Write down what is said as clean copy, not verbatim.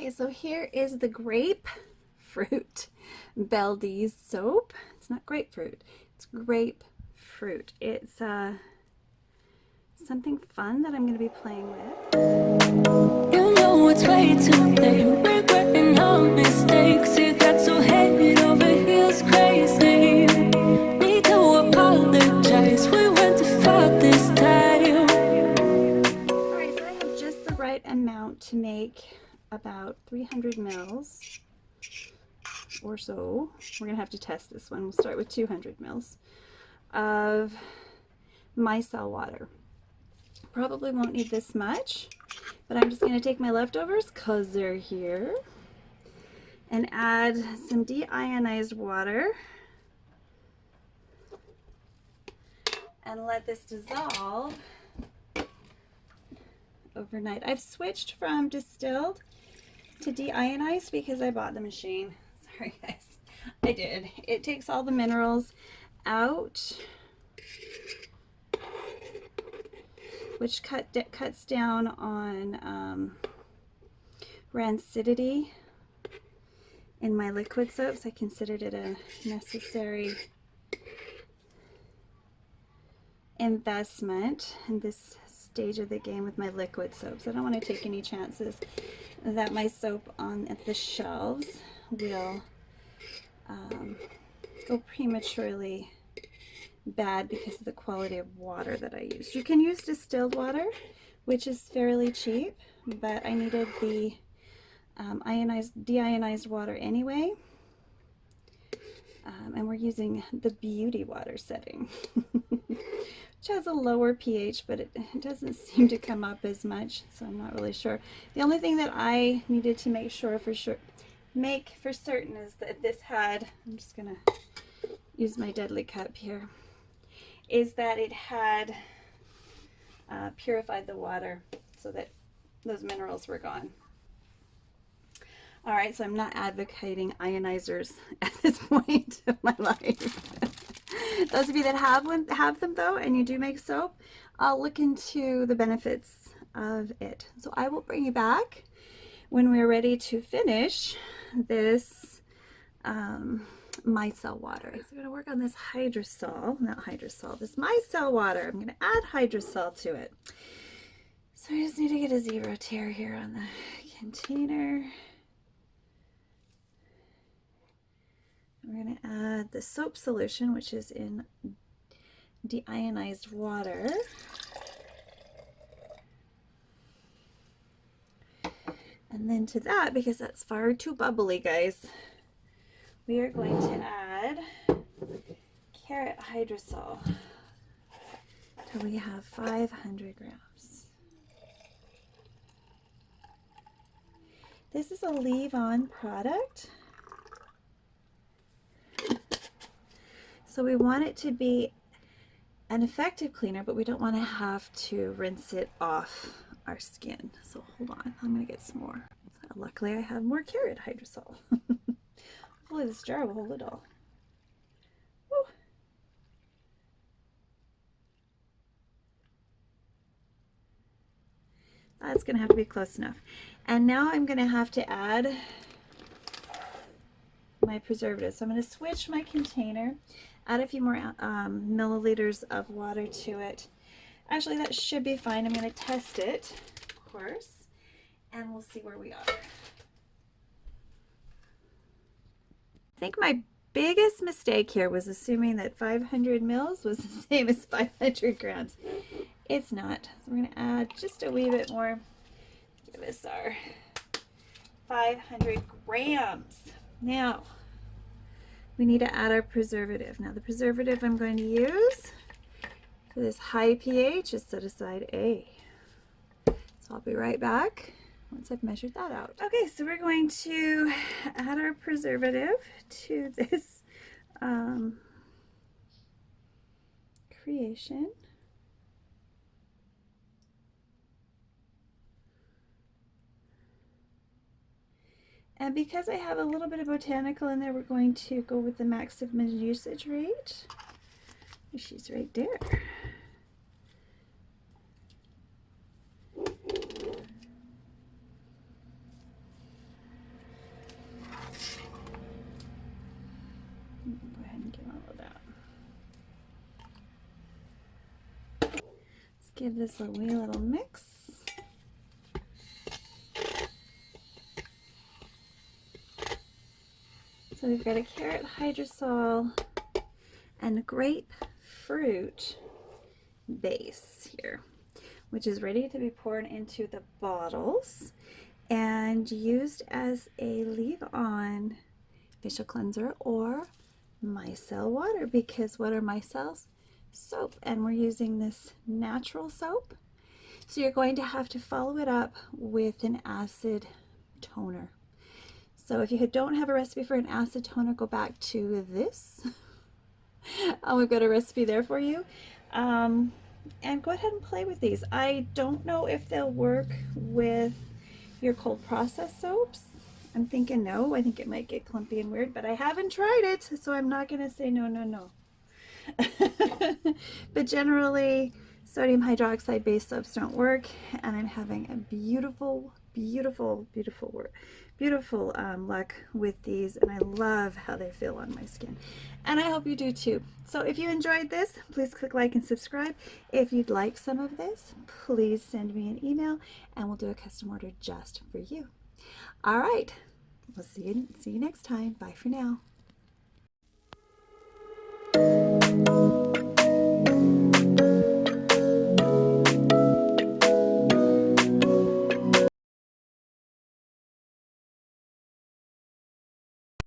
Okay, so here is the grapefruit Beldi soap. It's not grapefruit, it's grapefruit. It's something fun that I'm going to be playing with. You know it's way too late. Regretting our mistakes. It got so head over heels crazy. Need to apologize. We went too far this time. Alright, so I have just the right amount to make about 300 mils or so. We're going to have to test this one. We'll start with 200 mils of Micellar water. Probably won't need this much, but I'm just going to take my leftovers because they're here and add some deionized water and let this dissolve overnight. I've switched from distilled to deionized because I bought the machine. Sorry guys, I did. It takes all the minerals out, which cuts down on rancidity in my liquid soaps. I considered it a necessary investment in this stage of the game with my liquid soaps. I don't want to take any chances that my soap on the shelves will go prematurely bad because of the quality of water that I used. You can use distilled water, which is fairly cheap, but I needed the deionized water anyway, and we're using the beauty water setting, which has a lower pH, but it doesn't seem to come up as much, so I'm not really sure. The only thing that I needed to make for certain is that this had, I'm just gonna use my deadly cup here, is that it had purified the water so that those minerals were gone. All right, so I'm not advocating ionizers at this point of my life. Those of you that have them though, and you do make soap, I'll look into the benefits of it. So I will bring you back when we're ready to finish this Micellar water. So we're going to work on this this Micellar water. I'm going to add hydrosol to it. So I just need to get a zero tear here on the container. We're going to add the soap solution, which is in deionized water. And then to that, because that's far too bubbly, guys, we are going to add carrot hydrosol till we have 500 grams. This is a leave-on product, so we want it to be an effective cleaner, but we don't want to have to rinse it off our skin. So hold on, I'm going to get some more. Luckily I have more carrot hydrosol. Hopefully this jar will hold it all. Woo. That's going to have to be close enough. And now I'm going to have to add my preservative. So I'm going to switch my container, add a few more milliliters of water to it. Actually, that should be fine. I'm going to test it, of course, and we'll see where we are. I think my biggest mistake here was assuming that 500 mils was the same as 500 grams. It's not. So we're going to add just a wee bit more. Give us our 500 grams. Now, we need to add our preservative. Now, the preservative I'm going to use for this high pH is set aside A. So I'll be right back once I've measured that out. Okay, so we're going to add our preservative to this creation. And because I have a little bit of botanical in there, we're going to go with the maximum usage rate. She's right there. give this a wee little mix. So we've got a carrot hydrosol and a grapefruit base here, which is ready to be poured into the bottles and used as a leave-on facial cleanser or micellar water, because what are micelles? Soap, and we're using this natural soap. So you're going to have to follow it up with an acid toner. So if you don't have a recipe for an acid toner, go back to this. We've got a recipe there for you. And go ahead and play with these. I don't know if they'll work with your cold process soaps. I'm thinking no. I think it might get clumpy and weird, but I haven't tried it, so I'm not going to say no. But generally, sodium hydroxide based soaps don't work, and I'm having a beautiful luck with these, and I love how they feel on my skin, and I hope you do too. So if you enjoyed this, please click like and subscribe. If you'd like some of this, please send me an email and we'll do a custom order just for you. All right, we'll see you next time. Bye for now.